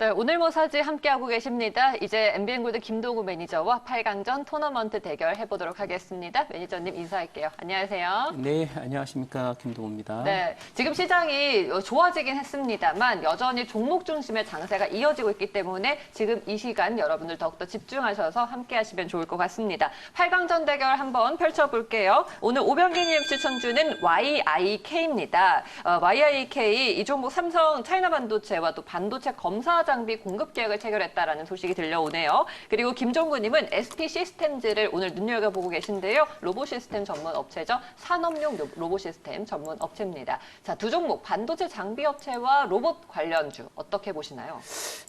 네, 오늘 모사지 함께하고 계십니다. 이제 MBN골드 김동우 매니저와 8강전 토너먼트 대결 해보도록 하겠습니다. 매니저님 인사할게요. 안녕하세요. 네, 안녕하십니까. 김동우입니다. 네, 지금 시장이 좋아지긴 했습니다만 여전히 종목 중심의 장세가 이어지고 있기 때문에 지금 이 시간 여러분들 더욱더 집중하셔서 함께하시면 좋을 것 같습니다. 8강전 대결 한번 펼쳐볼게요. 오늘 오병기님 추천주는 YIK입니다. YIK 이 종목 삼성 차이나 반도체와 또 반도체 검사 장비 공급 계약을 체결했다라는 소식이 들려오네요. 그리고 김종구님은 ST 시스템즈를 오늘 눈여겨보고 계신데요. 로봇 시스템 전문 업체죠. 산업용 로봇 시스템 전문 업체입니다. 자, 두 종목 반도체 장비 업체와 로봇 관련주 어떻게 보시나요?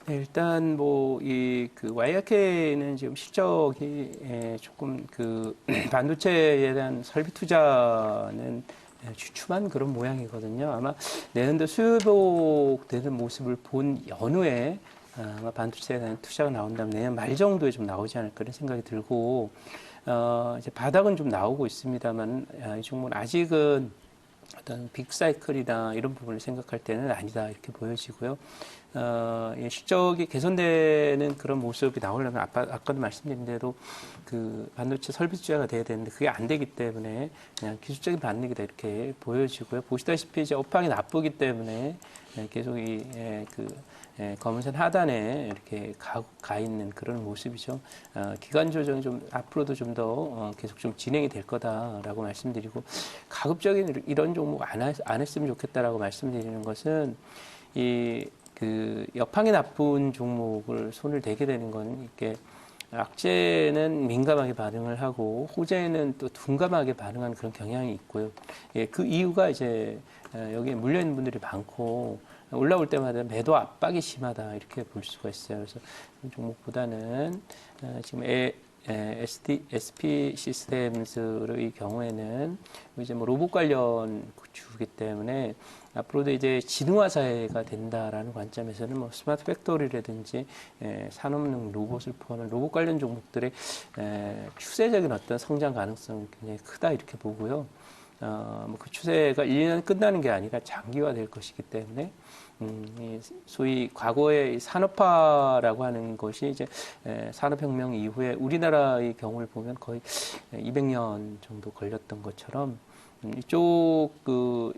네, 일단 그 YRK는 지금 실적이 조금 반도체에 대한 설비 투자는 주춤한 그런 모양이거든요. 아마 내년도 수요 회복되는 모습을 본 연후에 아마 반도체에 대한 투자가 나온다면 내년 말 정도에 좀 나오지 않을까 그런 생각이 들고, 이제 바닥은 좀 나오고 있습니다만, 이 종목은 아직은 어떤 빅사이클이나 이런 부분을 생각할 때는 아니다 이렇게 보여지고요. 실적이 개선되는 그런 모습이 나오려면 아까도 말씀드린 대로 그 반도체 설비 투자가 돼야 되는데 그게 안 되기 때문에 그냥 기술적인 반등이다 이렇게 보여지고요. 보시다시피 이제 업황이 나쁘기 때문에 계속 검은선 하단에 이렇게 가 있는 그런 모습이죠. 기간 조정이 좀 앞으로도 좀 더 계속 좀 진행이 될 거다라고 말씀드리고, 가급적인 이런 종목 안 했으면 좋겠다라고 말씀드리는 것은 여팡이 나쁜 종목을 손을 대게 되는 건 이게 악재는 민감하게 반응을 하고 호재는 또 둔감하게 반응하는 그런 경향이 있고요. 그 이유가 이제 여기에 물려있는 분들이 많고 올라올 때마다 매도 압박이 심하다 이렇게 볼 수가 있어요. 그래서 이 종목보다는 지금 SP 시스템즈의 경우에는 이제 로봇 관련 주기 때문에 앞으로도 이제 진화 사회가 된다라는 관점에서는 스마트 팩토리라든지 산업용 로봇을 포함한 로봇 관련 종목들의 추세적인 어떤 성장 가능성이 굉장히 크다 이렇게 보고요. 그 추세가 1년 끝나는 게 아니라 장기화될 것이기 때문에 소위 과거의 산업화라고 하는 것이 이제 산업혁명 이후에 우리나라의 경우를 보면 거의 200년 정도 걸렸던 것처럼 이쪽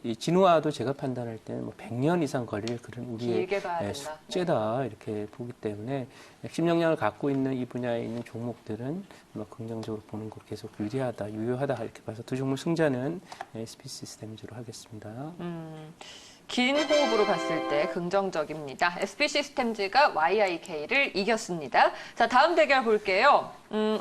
이 진화도 제가 판단할 때는 100년 이상 걸릴 그런 우리의 숙제다 이렇게 보기 때문에 핵심 역량을 갖고 있는 이 분야에 있는 종목들은 긍정적으로 보는 거 계속 유리하다, 유효하다 이렇게 봐서 두 종목 승자는 SP 시스템즈로 하겠습니다. 긴 호흡으로 봤을 때 긍정적입니다. SP 시스템즈가 YIK를 이겼습니다. 자, 다음 대결 볼게요.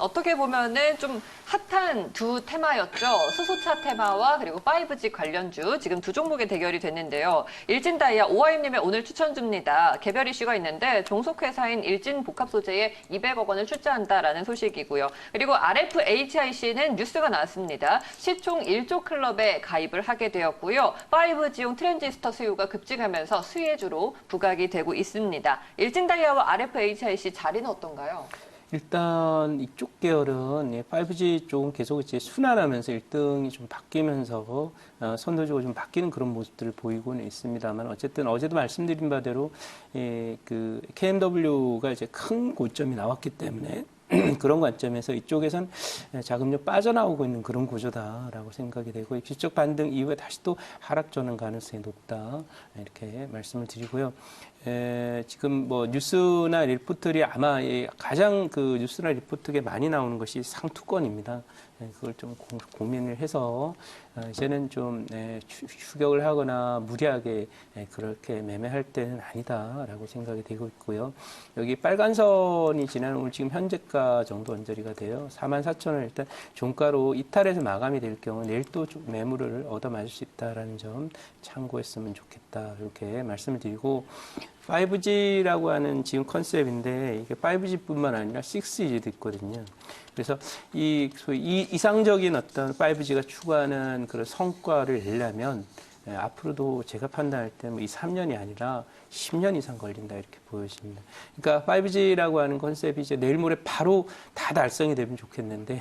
어떻게 보면은 좀 핫한 두 테마였죠. 수소차 테마와 그리고 5G 관련주. 지금 두 종목의 대결이 됐는데요. 일진다이아 오하임님의 오늘 추천주입니다. 개별 이슈가 있는데 종속회사인 일진 복합소재에 200억 원을 출자한다라는 소식이고요. 그리고 RFHIC는 뉴스가 나왔습니다. 시총 1조 클럽에 가입을 하게 되었고요. 5G용 트랜지스터 수요가 급증하면서 수혜주로 부각이 되고 있습니다. 일진다이아와 RFHIC 자리는 어떤가요? 일단 이쪽 계열은 5G 쪽은 계속 이제 순환하면서 1등이 좀 바뀌면서 선도적으로 좀 바뀌는 그런 모습들을 보이고는 있습니다만 어쨌든 어제도 말씀드린 바대로 그 KMW가 이제 큰 고점이 나왔기 때문에 그런 관점에서 이쪽에선 자금력 빠져나오고 있는 그런 구조다라고 생각이 되고 기술적 반등 이후에 다시 또 하락 전환 가능성이 높다 이렇게 말씀을 드리고요. 지금 뉴스나 리포트들이 아마 가장 그 뉴스나 리포트에 많이 나오는 것이 상투권입니다. 그걸 좀 고민을 해서 이제는 좀 추격을 하거나 무리하게 그렇게 매매할 때는 아니다라고 생각이 되고 있고요. 여기 빨간 선이 지난 오늘 지금 현재가 정도 언저리가 돼요. 44,000원 일단 종가로 이탈해서 마감이 될 경우 내일 또 매물을 얻어맞을 수 있다라는 점 참고했으면 좋겠다 이렇게 말씀을 드리고 5G라고 하는 지금 컨셉인데 이게 5G뿐만 아니라 6G도 있거든요. 그래서 소위 이상적인 어떤 5G가 추구하는 그런 성과를 내려면 앞으로도 제가 판단할 때는 이 3년이 아니라 10년 이상 걸린다 이렇게 보여집니다. 그러니까 5G라고 하는 컨셉이 이제 내일 모레 바로 다 달성이 되면 좋겠는데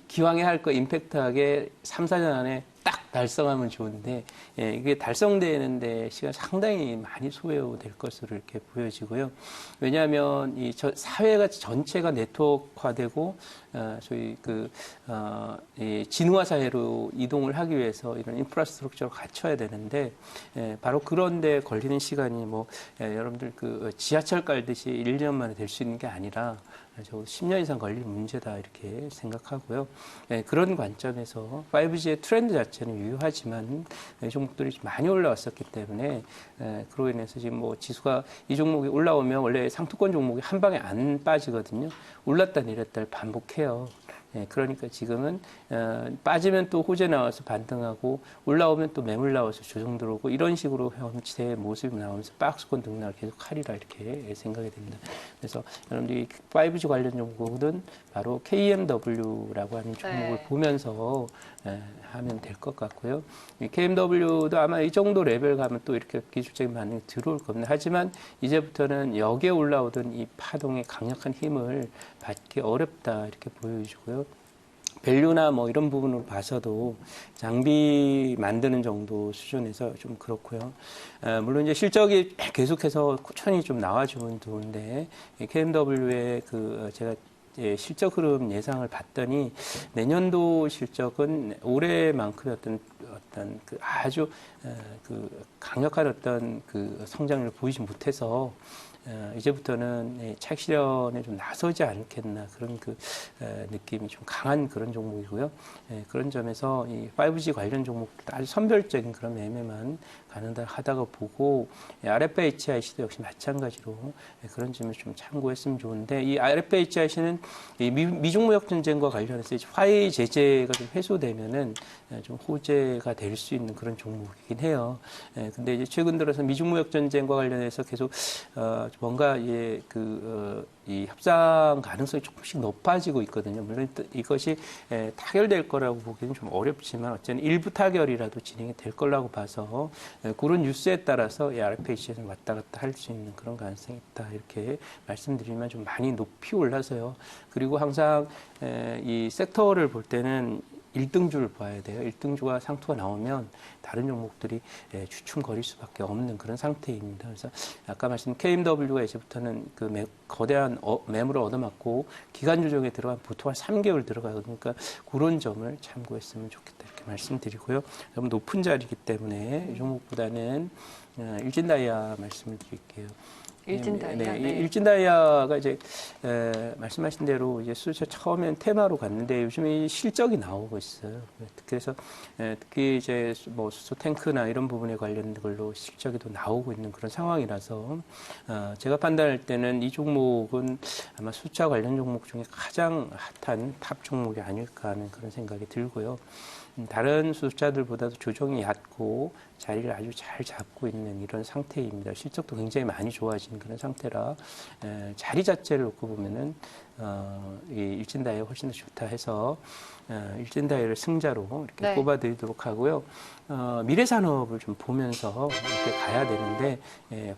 기왕에 할 거 임팩트하게 3, 4년 안에 딱 달성하면 좋은데 이게 달성되는데 시간 상당히 많이 소요될 것으로 이렇게 보여지고요. 왜냐하면 이 사회가 전체가 네트워크화되고 저희 이 진화 사회로 이동을 하기 위해서 이런 인프라스트럭처를 갖춰야 되는데 바로 그런데 걸리는 시간이 뭐 여러분들 그 지하철 깔듯이 1년 만에 될 수 있는 게 아니라 적어도 10년 이상 걸릴 문제다 이렇게 생각하고요. 그런 관점에서 5G의 트렌드 자체는 유효하지만 종목들이 좀 많이 올라왔었기 때문에 그로 인해서 지금 뭐 지수가 이 종목이 올라오면 원래 상투권 종목이 한 방에 안 빠지거든요. 올랐다 내렸다를 반복해요. 그러니까 지금은 빠지면 또 호재 나와서 반등하고 올라오면 또 매물 나와서 조정 들어오고 이런 식으로 형태의 모습이 나오면서 박스권 등락을 계속 하리라 이렇게 생각이 됩니다. 그래서 여러분들이 5G 관련 종목은 바로 KMW라고 하는 종목을 보면서 하면 될 것 같고요. KMW도 아마 이 정도 레벨 가면 또 이렇게 기술적인 반응이 들어올 겁니다. 하지만 이제부터는 역에 올라오던 이 파동의 강력한 힘을 받기 어렵다 이렇게 보여지고요. 밸류나 뭐 이런 부분으로 봐서도 장비 만드는 정도 수준에서 좀 그렇고요. 물론 이제 실적이 계속해서 꾸준히 좀 나와주면 좋은데 KMW의 제가 실적 흐름 예상을 봤더니 내년도 실적은 올해만큼의 어떤 아주 강력한 어떤 성장률을 보이지 못해서 이제부터는 차익 실현에 좀 나서지 않겠나 그런 느낌이 좀 강한 그런 종목이고요. 그런 점에서 이 5G 관련 종목들 아주 선별적인 그런 매매만 가능하다고 보고 RFHIC도 역시 마찬가지로 그런 점을 좀 참고했으면 좋은데 이 RFHIC는 이 미중 무역 전쟁과 관련해서 화해 제재가 좀 해소되면은 좀 호재가 될 수 있는 그런 종목이긴 해요. 근데 이제 최근 들어서 미중 무역 전쟁과 관련해서 계속 뭔가 이 협상 가능성이 조금씩 높아지고 있거든요. 물론 이것이 타결될 거라고 보기는 좀 어렵지만 어쨌든 일부 타결이라도 진행이 될 거라고 봐서 그런 뉴스에 따라서 이 RFH는 왔다 갔다 할 수 있는 그런 가능성이 있다. 이렇게 말씀드리면 좀 많이 높이 올라서요. 그리고 항상 이 섹터를 볼 때는 1등주를 봐야 돼요. 1등주가 상투가 나오면 다른 종목들이 주춤거릴 수밖에 없는 그런 상태입니다. 그래서 아까 말씀 KMW가 이제부터는 거대한 매물을 얻어맞고 기간 조정에 들어간 보통 한 3개월 들어가거든요. 그러니까 그런 점을 참고했으면 좋겠다 이렇게 말씀드리고요. 너무 높은 자리이기 때문에 이 종목보다는 일진다이아 말씀을 드릴게요. 일진다이아. 네, 일진다이아가 이제 말씀하신 대로 이제 수차 처음엔 테마로 갔는데 요즘에 실적이 나오고 있어요. 그래서 특히 이제 뭐 수소 탱크나 이런 부분에 관련된 걸로 실적이 또 나오고 있는 그런 상황이라서 제가 판단할 때는 이 종목은 아마 수차 관련 종목 중에 가장 핫한 탑 종목이 아닐까 하는 그런 생각이 들고요. 다른 수자들보다도 조정이 얕고 자리를 아주 잘 잡고 있는 이런 상태입니다. 실적도 굉장히 많이 좋아진 그런 상태라 자리 자체를 놓고 보면은 이 일진다이가 훨씬 더 좋다 해서 일진다이를 승자로 이렇게 꼽아드리도록 하고요. 미래산업을 좀 보면서 이렇게 가야 되는데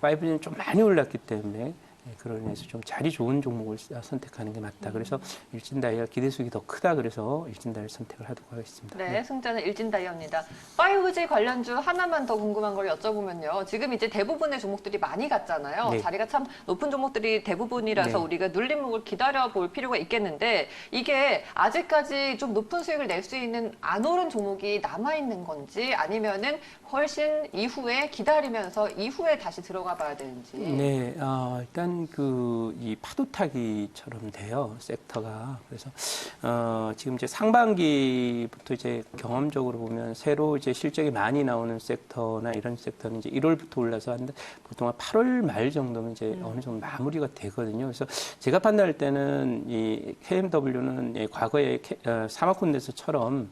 5G는 좀 많이 올랐기 때문에 그런 면에서 좀 자리 좋은 종목을 선택하는 게 맞다. 그래서 일진다이아 기대수익이 더 크다. 그래서 일진다이아를 선택을 하도록 하겠습니다. 네, 승자는 일진다이아입니다. 5G 관련주 하나만 더 궁금한 걸 여쭤보면요. 지금 이제 대부분의 종목들이 많이 갔잖아요. 네. 자리가 참 높은 종목들이 대부분이라서 네. 우리가 눌림목을 기다려볼 필요가 있겠는데 이게 아직까지 좀 높은 수익을 낼 수 있는 안 오른 종목이 남아있는 건지 아니면은 훨씬 이후에 기다리면서 이후에 다시 들어가 봐야 되는지. 네, 일단 이 파도 타기처럼 돼요, 섹터가. 그래서 지금 이제 상반기부터 이제 경험적으로 보면 새로 이제 실적이 많이 나오는 섹터나 이런 섹터는 이제 1월부터 올라서 한 보통 한 8월 말 정도면 이제 어느 정도 마무리가 되거든요. 그래서 제가 판단할 때는 이 KMW는 과거에 사마콘덴서처럼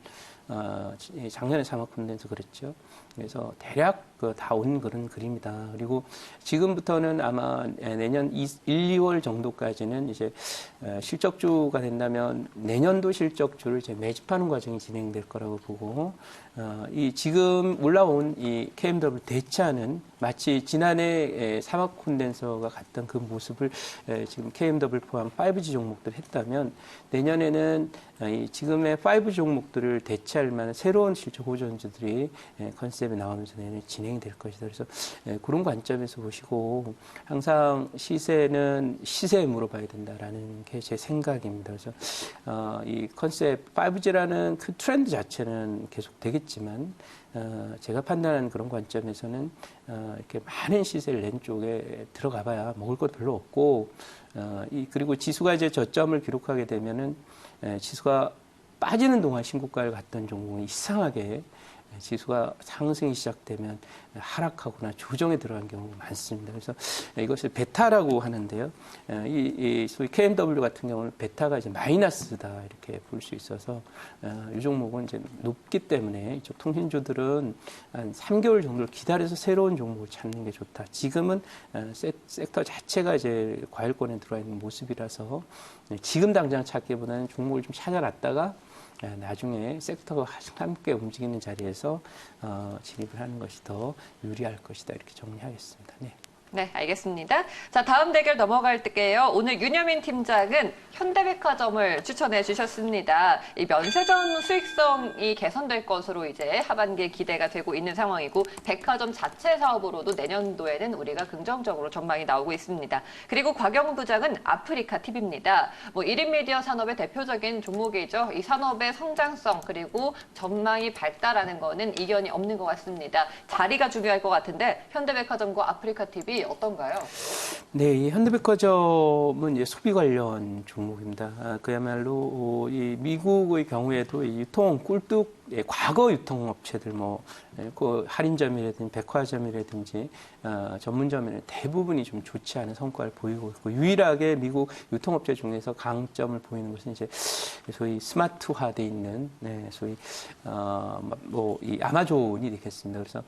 작년에 사마콘덴서 그랬죠. 그래서 대략 다 온 그런 그림이다. 그리고 지금부터는 아마 내년 1, 2월 정도까지는 이제 실적주가 된다면 내년도 실적주를 이제 매집하는 과정이 진행될 거라고 보고, 이 지금 올라온 이 KMW 대차는 마치 지난해 사막 콘덴서가 갔던 그 모습을 지금 KMW 포함 5G 종목들 했다면, 내년에는 이 지금의 5 종목들을 대체할 만한 새로운 실적 호전주들이 컨셉에 나오면서 내년에 진행이 될 것이다. 그래서 그런 관점에서 보시고, 항상 시세는 시세에 물어봐야 된다라는 게 제 생각입니다. 그래서 이 컨셉 5G라는 그 트렌드 자체는 계속 되겠지만, 제가 판단하는 그런 관점에서는 이렇게 많은 시세를 낸 쪽에 들어가봐야 먹을 것 별로 없고, 그리고 지수가 이제 저점을 기록하게 되면은 지수가 빠지는 동안 신고가를 갔던 종목이 이상하게 지수가 상승이 시작되면 하락하거나 조정에 들어간 경우가 많습니다. 그래서 이것을 베타라고 하는데요. 이 소위 KMW 같은 경우는 베타가 이제 마이너스다 이렇게 볼 수 있어서 이 종목은 이제 높기 때문에 이쪽 통신주들은 한 3개월 정도를 기다려서 새로운 종목을 찾는 게 좋다. 지금은 섹터 자체가 이제 과열권에 들어와 있는 모습이라서 지금 당장 찾기보다는 종목을 좀 찾아놨다가 나중에 섹터가 함께 움직이는 자리에서 진입을 하는 것이 더 유리할 것이다. 이렇게 정리하겠습니다. 네. 네, 알겠습니다. 자, 다음 대결 넘어갈게요. 오늘 윤여민 팀장은 현대백화점을 추천해 주셨습니다. 이 면세점 수익성이 개선될 것으로 이제 하반기에 기대가 되고 있는 상황이고, 백화점 자체 사업으로도 내년도에는 우리가 긍정적으로 전망이 나오고 있습니다. 그리고 곽영 부장은 아프리카 TV입니다. 뭐 1인 미디어 산업의 대표적인 종목이죠. 이 산업의 성장성 그리고 전망이 밝다라는 거는 이견이 없는 것 같습니다. 자리가 중요할 것 같은데 현대백화점과 아프리카 TV 어떤가요? 네, 이 현대백화점은 이제 소비 관련 종목입니다. 그야말로 이 미국의 경우에도 이 유통 꿀뚝 과거 유통업체들 그 할인점이라든지 백화점이라든지 전문점에는 대부분이 좀 좋지 않은 성과를 보이고 있고, 유일하게 미국 유통업체 중에서 강점을 보이는 것은 이제 소위 스마트화돼 있는 소위 이 아마존이 되겠습니다. 그래서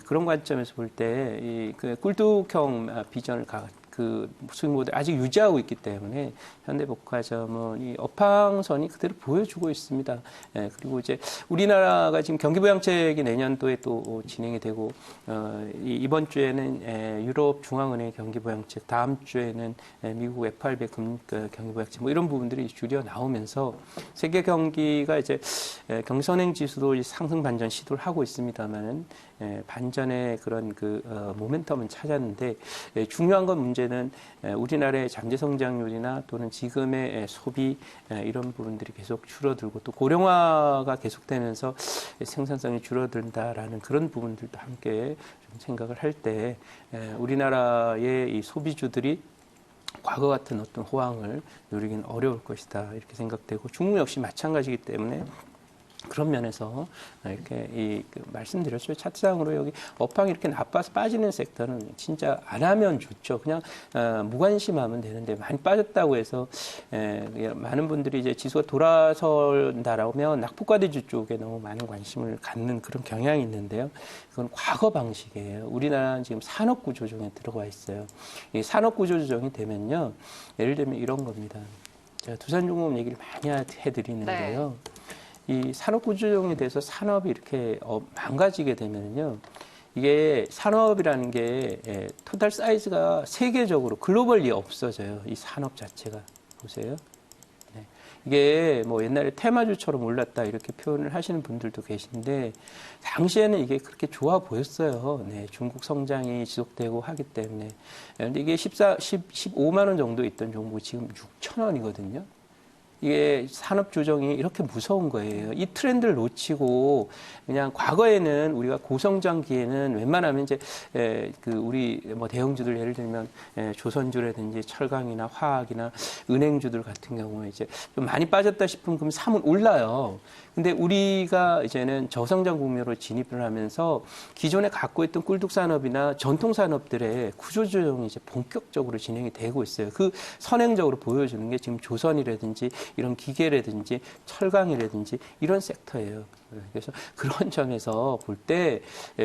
그런 관점에서 볼 때 이 그 꿀뚝형 비전을 그 수익 모델 아직 유지하고 있기 때문에 현대백화점은 이 업황선이 그대로 보여주고 있습니다. 그리고 이제 우리나라가 지금 경기부양책이 내년도에 또 진행이 되고, 이번 주에는 유럽 중앙은행 경기부양책, 다음 주에는 미국 FRB 경기부양책 이런 부분들이 줄여 나오면서 세계 경기가 이제 경기선행 지수도 상승 반전 시도를 하고 있습니다만은 반전의 그런 모멘텀은 찾았는데, 중요한 건 문제는 우리나라의 잠재 성장률이나 또는 지금의 소비 이런 부분들이 계속 줄어들고, 또 고령화가 계속되면서 생산성이 줄어든다라는 그런 부분들도 함께 좀 생각을 할 때 우리나라의 이 소비주들이 과거 같은 어떤 호황을 누리기는 어려울 것이다 이렇게 생각되고, 중국 역시 마찬가지이기 때문에 그런 면에서 이렇게 말씀드렸죠. 차트상으로 여기 업황이 이렇게 나빠서 빠지는 섹터는 진짜 안 하면 좋죠. 그냥 무관심하면 되는데, 많이 빠졌다고 해서 많은 분들이 이제 지수가 돌아선다라면 낙폭과대주 쪽에 너무 많은 관심을 갖는 그런 경향이 있는데요. 그건 과거 방식이에요. 우리나라는 지금 산업구조조정에 들어가 있어요. 이 산업구조조정이 되면요, 예를 들면 이런 겁니다. 제가 두산중공업 얘기를 많이 해드리는데요. 네. 이 산업구조조정에 대해서 산업이 이렇게 망가지게 되면요, 이게 산업이라는 게 토탈 사이즈가 세계적으로 글로벌리 없어져요. 이 산업 자체가. 보세요. 네. 이게 옛날에 테마주처럼 올랐다 이렇게 표현을 하시는 분들도 계신데, 당시에는 이게 그렇게 좋아 보였어요. 네, 중국 성장이 지속되고 하기 때문에. 근데 이게 15만 원 정도 있던 종목이 지금 6천 원이거든요. 이게 산업 조정이 이렇게 무서운 거예요. 이 트렌드를 놓치고 그냥 과거에는 우리가 고성장기에는 웬만하면 이제 우리 대형주들 예를 들면 조선주라든지 철강이나 화학이나 은행주들 같은 경우에 이제 좀 많이 빠졌다 싶으면 그럼 사면 올라요. 근데 우리가 이제는 저성장 국면으로 진입을 하면서 기존에 갖고 있던 꿀뚝 산업이나 전통 산업들의 구조 조정이 이제 본격적으로 진행이 되고 있어요. 그 선행적으로 보여주는 게 지금 조선이라든지 이런 기계라든지 철강이라든지 이런 섹터예요. 그래서 그런 점에서 볼 때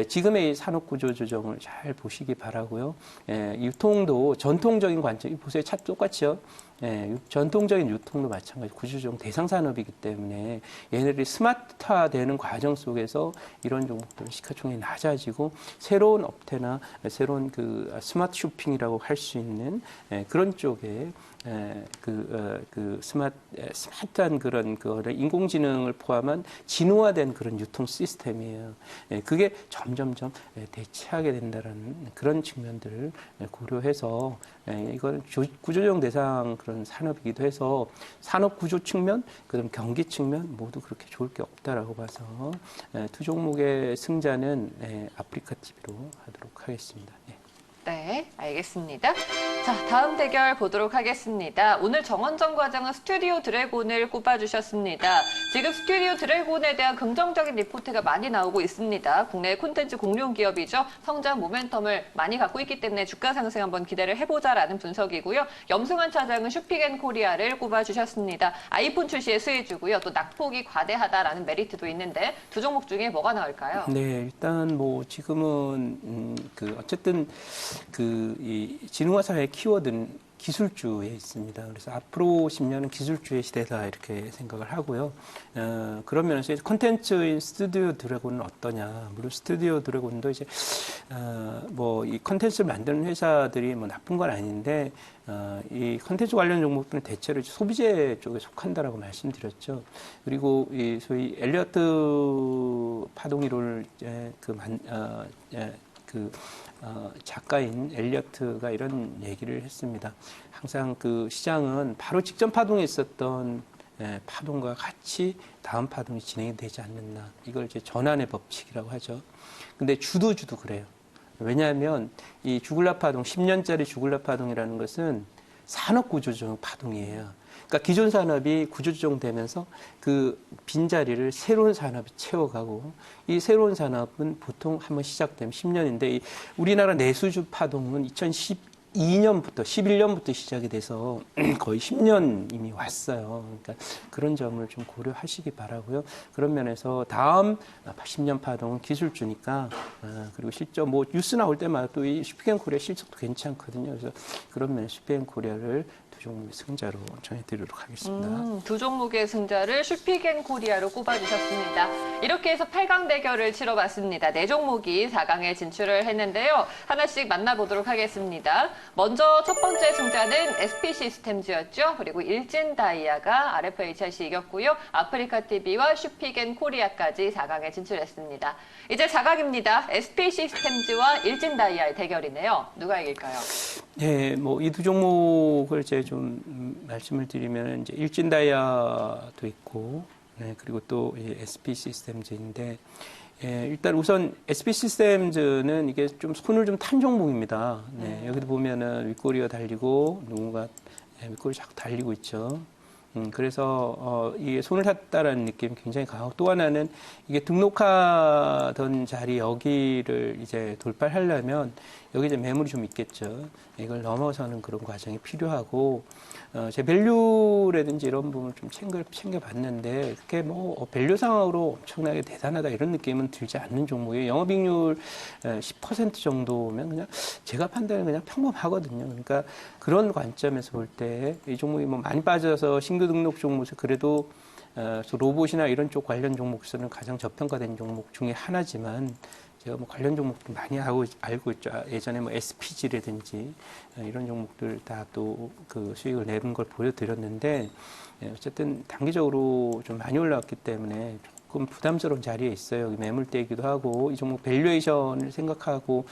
지금의 산업구조 조정을 잘 보시기 바라고요. 유통도 전통적인 관점, 보세요. 차 똑같이요. 전통적인 유통도 마찬가지 구조조정 대상 산업이기 때문에 얘네들이 스마트화되는 과정 속에서 이런 종목들은 시가총액이 낮아지고 새로운 업태나 새로운 그 스마트 쇼핑이라고 할 수 있는 그런 쪽에 스마트한 그런 거를 인공지능을 포함한 진화된 그런 유통 시스템이에요. 그게 점점점 대체하게 된다라는 그런 측면들을 고려해서 이건 구조조정 대상 그런 산업이기도 해서 산업 구조 측면, 그다음 경기 측면 모두 그렇게 좋을 게 없다라고 봐서 두 종목의 승자는 아프리카 TV로 하도록 하겠습니다. 네, 알겠습니다. 자, 다음 대결 보도록 하겠습니다. 오늘 정원정 과장은 스튜디오 드래곤을 꼽아주셨습니다. 지금 스튜디오 드래곤에 대한 긍정적인 리포트가 많이 나오고 있습니다. 국내 콘텐츠 공룡 기업이죠. 성장 모멘텀을 많이 갖고 있기 때문에 주가 상승 한번 기대를 해보자라는 분석이고요. 염승환 차장은 슈픽앤코리아를 꼽아주셨습니다. 아이폰 출시의 수혜주고요. 또 낙폭이 과대하다라는 메리트도 있는데 두 종목 중에 뭐가 나올까요? 네, 일단 뭐 지금은 어쨌든 이 진흥화 사회의 키워드는 기술주에 있습니다. 그래서 앞으로 10년은 기술주의 시대다 이렇게 생각을 하고요. 그런 면에서 컨텐츠인 스튜디오 드래곤은 어떠냐. 물론 스튜디오 드래곤도 이제 뭐 이 컨텐츠를 만드는 회사들이 뭐 나쁜 건 아닌데 이 컨텐츠 관련 종목들은 대체로 소비재 쪽에 속한다라고 말씀드렸죠. 그리고 이 소위 엘리어트 파동이론을 작가인 엘리어트가 이런 얘기를 했습니다. 항상 그 시장은 바로 직전 파동에 있었던 파동과 같이 다음 파동이 진행이 되지 않는다. 이걸 이제 전환의 법칙이라고 하죠. 근데 주도 그래요. 왜냐하면 이 주글라 파동, 10년짜리 주글라 파동이라는 것은 산업구조조정 파동이에요. 그러니까 기존 산업이 구조조정되면서 그 빈자리를 새로운 산업이 채워가고 이 새로운 산업은 보통 한번 시작되면 10년인데 우리나라 내수주 파동은 2012년부터 11년부터 시작이 돼서 거의 10년 이미 왔어요. 그러니까 그런 점을 좀 고려하시기 바라고요. 그런 면에서 다음 10년 파동은 기술주니까 그리고 실적 뭐 뉴스 나올 때마다 또 이 슈피겐코리아 실적도 괜찮거든요. 그래서 그런 면에서 슈피겐코리아를 두 종목의 승자로 전해드리도록 하겠습니다. 두 종목의 승자를 슈픽앤코리아로 꼽아주셨습니다. 이렇게 해서 8강 대결을 치러봤습니다. 네 종목이 4강에 진출을 했는데요. 하나씩 만나보도록 하겠습니다. 먼저 첫 번째 승자는 SP시스템즈였죠. 그리고 일진다이아가 RFHIC 이겼고요. 아프리카TV와 슈픽앤코리아까지 4강에 진출했습니다. 이제 4강입니다. SP시스템즈와 일진다이아의 대결이네요. 누가 이길까요? 네, 뭐 이 두 종목을 이제 좀 말씀을 드리면 이제 일진다이아도 있고, 네, 그리고 또 SP시스템즈인데, 일단 우선 SP시스템즈는 이게 좀 손을 좀 탄 종목입니다. 네, 여기도 보면은 윗꼬리가 달리고 누군가 윗꼬리 자꾸 달리고 있죠. 그래서 이게 손을 탔다라는 느낌이 굉장히 강하고 또 하나는 이게 등록하던 자리 여기를 이제 돌파하려면 여기 이제 매물이 좀 있겠죠. 이걸 넘어서는 그런 과정이 필요하고 제 밸류라든지 이런 부분을 좀 챙겨봤는데 그렇게 뭐 밸류 상으로 엄청나게 대단하다 이런 느낌은 들지 않는 종목이에요. 영업이익률 10% 정도면 그냥 제가 판단은 그냥 평범하거든요. 그러니까 그런 관점에서 볼 때 이 종목이 뭐 많이 빠져서 신규 등록 종목에서 그래도 로봇이나 이런 쪽 관련 종목에서는 가장 저평가된 종목 중에 하나지만 제가 뭐 관련 종목도 많이 알고 있죠. 예전에 뭐 SPG라든지 이런 종목들 다 또 그 수익을 내는 걸 보여드렸는데 어쨌든 단기적으로 좀 많이 올라왔기 때문에 조금 부담스러운 자리에 있어요. 여기 매물대이기도 하고 이 종목 밸류에이션을 생각하고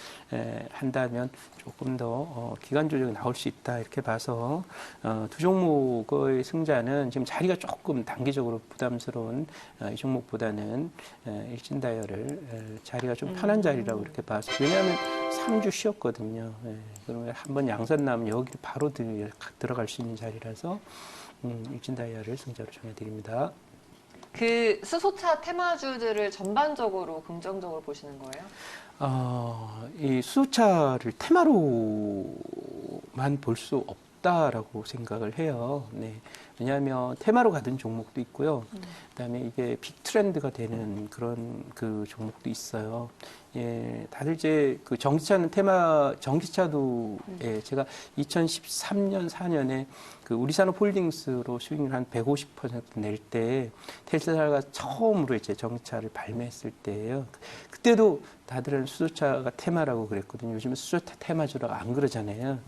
한다면 조금 더 기간 조정이 나올 수 있다 이렇게 봐서 두 종목의 승자는 지금 자리가 조금 단기적으로 부담스러운 이 종목보다는 일진다이아를 자리가 좀 편한 자리라고 이렇게 봐서 왜냐하면 3주 쉬었거든요. 그러면 한번 양선 나면 여기로 바로 들어갈 수 있는 자리라서 일진다이아를 승자로 정해드립니다. 그 수소차 테마주들을 전반적으로 긍정적으로 보시는 거예요? 이 수소차를 테마로만 볼 수 없다라고 생각을 해요. 네. 왜냐하면 테마로 가던 종목도 있고요. 그다음에 이게 빅 트렌드가 되는 그런 그 종목도 있어요. 예, 다들 이제 그 전기차는 전기차도 예, 제가 2013년, 4년에 그 우리산업홀딩스로 수익률 한 150% 낼 때 테슬라가 처음으로 이제 전기차를 발매했을 때예요. 그때도 다들은 수소차가 테마라고 그랬거든요. 요즘은 수소차 테마주라고 안 그러잖아요.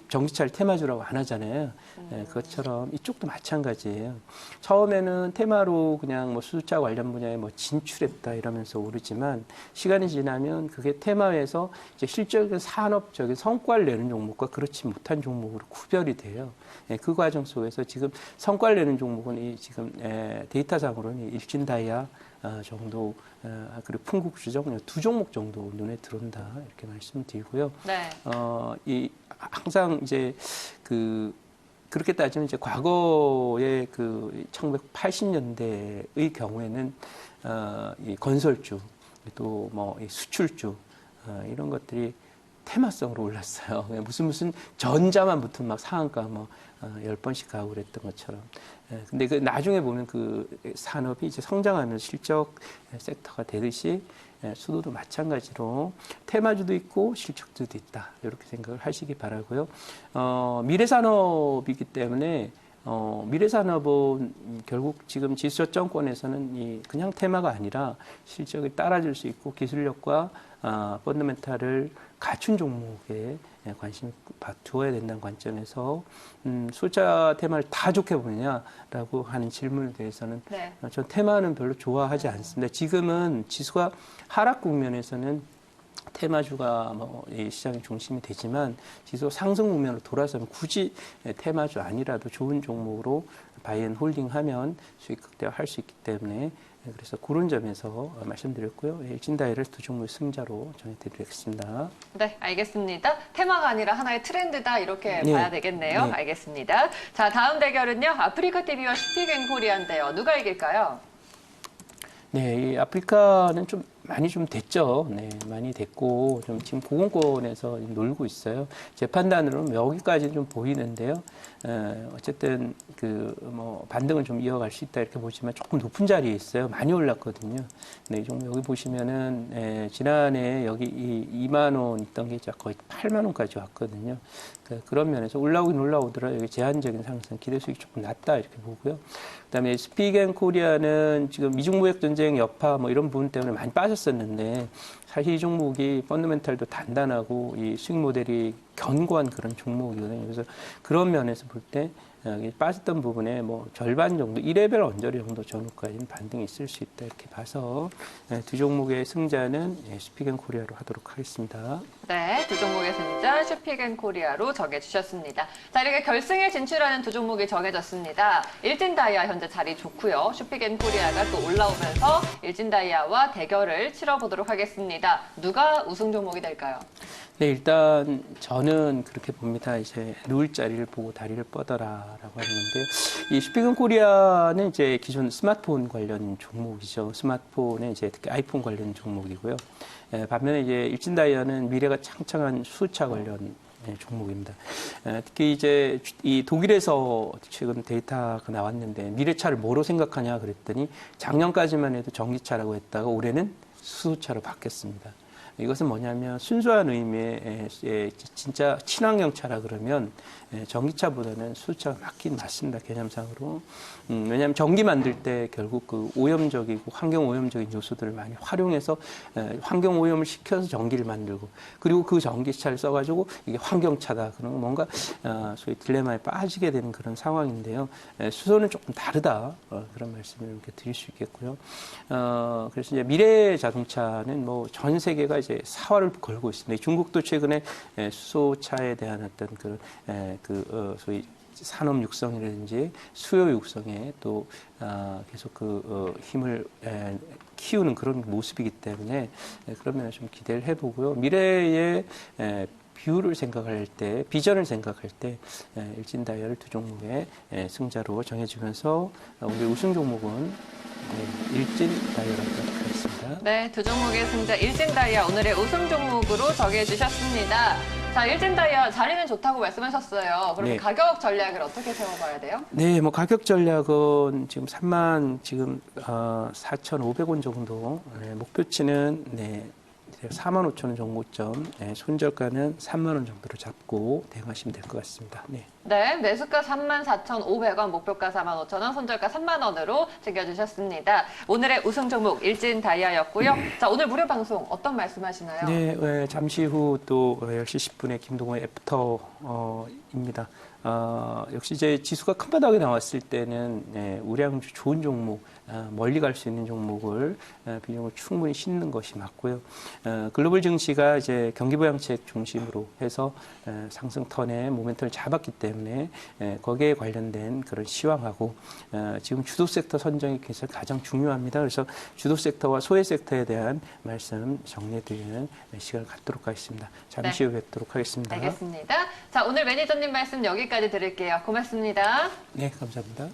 전기차를 테마주라고 안 하잖아요. 그것처럼 이쪽도 마찬가지예요. 처음에는 테마로 그냥 뭐 수소차 관련 분야에 뭐 진출했다 이러면서 오르지만 시간이 지나면 그게 테마에서 이제 실적인 산업적인 성과를 내는 종목과 그렇지 못한 종목으로 구별이 돼요. 그 과정 속에서 지금 성과를 내는 종목은 지금 데이터상으로는 일진다이아 정도 그리고 풍국주정 두 종목 정도 눈에 들어온다 이렇게 말씀드리고요. 네. 항상 이제 그렇게 따지면 이제 과거의 그 1980년대의 경우에는 이 건설주 또 뭐 수출주 이런 것들이 테마성으로 올랐어요. 무슨 전자만 붙으면 막 상한가 뭐 10번씩 가고 그랬던 것처럼. 근데 그 나중에 보면 그 산업이 이제 성장하는 실적 섹터가 되듯이 수도도 마찬가지로 테마주도 있고 실적주도 있다. 이렇게 생각을 하시기 바라고요. 미래산업이기 때문에 미래산업은 결국 지금 지수저점권에서는 그냥 테마가 아니라 실적이 따라줄 수 있고 기술력과 펀더멘탈을 갖춘 종목에 관심을 두어야 된다는 관점에서 수자 테마를 다 좋게 보느냐라고 하는 질문에 대해서는 네. 전 테마는 별로 좋아하지 않습니다. 지금은 지수가 하락 국면에서는 테마주가 이 시장의 중심이 되지만 지수 상승 국면으로 돌아서면 굳이 테마주 아니라도 좋은 종목으로 바이앤홀딩하면 수익 극대화할 수 있기 때문에 그래서 그런 점에서 말씀드렸고요. 일진다이를 두 종목의 승자로 정해드리겠습니다. 네, 알겠습니다. 테마가 아니라 하나의 트렌드다 이렇게 네. 봐야 되겠네요. 네. 알겠습니다. 자, 다음 대결은요. 아프리카 TV와 슈피겐코리아인데요. 누가 이길까요? 네, 이 아프리카는 좀 많이 좀 됐죠. 네, 많이 됐고 좀 지금 고공권에서 놀고 있어요. 제 판단으로는 여기까지 좀 보이는데요. 어쨌든 반등은 좀 이어갈 수 있다 이렇게 보지만 조금 높은 자리에 있어요. 많이 올랐거든요. 네, 좀 여기 보시면은 지난해 여기 2만 원 있던 게 이제 거의 8만 원까지 왔거든요. 그런 면에서 올라오긴 올라오더라. 여기 제한적인 상승, 기대 수익이 조금 낮다 이렇게 보고요. 그다음에 스피겐코리아는 지금 미중 무역 전쟁 여파 뭐 이런 부분 때문에 많이 빠졌었는데 사실 이 종목이 펀더멘탈도 단단하고 이 수익 모델이 견고한 그런 종목이거든요. 그래서 그런 면에서 볼 때 빠졌던 부분에 뭐 절반 정도, 1레벨 언저리 정도 전후까지는 반등이 있을 수 있다 이렇게 봐서 두 종목의 승자는 스피겐코리아로 하도록 하겠습니다. 네, 두 종목의 승자 슈피겐코리아로 정해주셨습니다. 자, 이렇게 결승에 진출하는 두 종목이 정해졌습니다. 일진다이아 현재 자리 좋고요. 슈피겐코리아가 또 올라오면서 일진다이아와 대결을 치러보도록 하겠습니다. 누가 우승 종목이 될까요? 네, 일단 저는 그렇게 봅니다. 이제 누울 자리를 보고 다리를 뻗어라라고 하는데요. 이 슈피건 코리아는 이제 기존 스마트폰 관련 종목이죠. 스마트폰에 이제 특히 아이폰 관련 종목이고요. 반면에 이제 일진다이아는 미래가 창창한 수차 관련 종목입니다. 특히 이제 이 독일에서 최근 데이터가 나왔는데 미래차를 뭐로 생각하냐 그랬더니 작년까지만 해도 전기차라고 했다가 올해는 수소차로 바뀌었습니다. 이것은 뭐냐면 순수한 의미의 진짜 친환경 차라 그러면 전기차보다는 수소차가 맞긴 맞습니다. 개념상으로. 왜냐하면 전기 만들 때 결국 그 오염적이고 환경 오염적인 요소들을 많이 활용해서 환경 오염을 시켜서 전기를 만들고 그리고 그 전기차를 써가지고 이게 환경차다. 그런 뭔가 소위 딜레마에 빠지게 되는 그런 상황인데요. 수소는 조금 다르다. 그런 말씀을 이렇게 드릴 수 있겠고요. 그래서 이제 미래 자동차는 뭐 전 세계가 이제 사활을 걸고 있습니다. 중국도 최근에 수소차에 대한 어떤 소위 산업 육성이라든지 수요 육성에 또 계속 힘을 키우는 그런 모습이기 때문에 그런 면에 좀 기대를 해보고요. 미래의 비율을 생각할 때, 비전을 생각할 때 일진다이아를 두 종목의 승자로 정해주면서 우리 우승 종목은 일진다이아라고 하겠습니다. 네, 두 종목의 승자 일진다이아 오늘의 우승 종목으로 정해주셨습니다. 자, 일진다이아 자리는 좋다고 말씀하셨어요. 그럼 네. 가격 전략을 어떻게 세워봐야 돼요? 네, 뭐 가격 전략은 지금 4,500원 정도, 네, 목표치는 네, 45,000원 정고점, 네, 손절가는 3만 원 정도로 잡고 대응하시면 될 것 같습니다. 네. 네, 매수가 34,500원, 목표가 45,000원, 손절가 3만 원으로 챙겨주셨습니다. 오늘의 우승 종목 일진다이아였고요. 자, 오늘 무료 방송 어떤 말씀하시나요? 네, 잠시 후 또 10시 10분에 김동호의 애프터입니다. 역시 이제 지수가 큰 바닥에 나왔을 때는 네, 우량주 좋은 종목, 멀리 갈 수 있는 종목을 비중을 충분히 싣는 것이 맞고요. 글로벌 증시가 이제 경기부양책 중심으로 해서 상승 턴의 모멘텀을 잡았기 때문에 거기에 관련된 그런 시황하고 지금 주도 섹터 선정이 가장 중요합니다. 그래서 주도 섹터와 소외 섹터에 대한 말씀 정리해드리는 시간을 갖도록 하겠습니다. 잠시 후 뵙도록 하겠습니다. 알겠습니다. 자, 오늘 매니저님 말씀 여기까지 드릴게요. 고맙습니다. 네, 감사합니다.